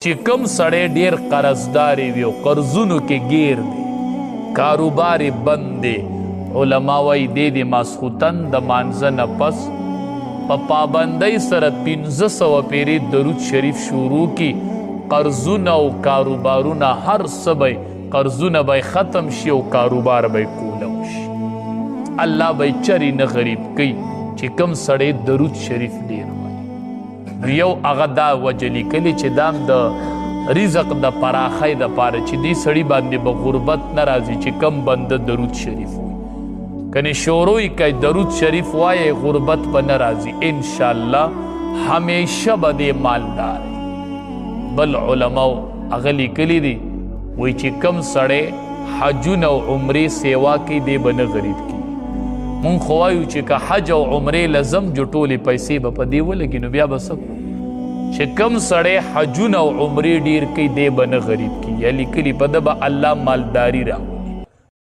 چې کم سړی ډیر قرضداري وي او قرضونو کې گیر دی، کاروبار بند دی، علما وایي د ماسخوتن د مانځه نه پس په پابندۍ سره 1500 پیرې درود شریف شروع کی، قرضونه او کاروبارونه هر څه به قرضونه به ختم شي او کاروبار به کوله وشي. الله به چری نه غریب کوي چې کم سړی درود شریف ډیر یو هغه دا وجه لیکلي چې دام د رزق د پراخۍ دپاره چې دې سړي باندې به غربت نه راځي چې کم بنده درود شریف وي، کنې شروع یې کوي درود شریف وایي غربت به نه راځي، انشاءالله همیشه به دې مالدار وي. بل علماو هغه لیکلي دي وایي چې کم سړی حجونه او عمرې سیوا کوي دی به نه غریب کېږي. مونږ خو وایو چې که حج او عمرې لزم جو ټولې پیسې به په دې ولګي نو بیا به څه کړو چې کم سړی حجونه او عمرې ډیر کوي دی به نه غریب کېږي، یا لیکلي په ده به الله مالداري راوړي.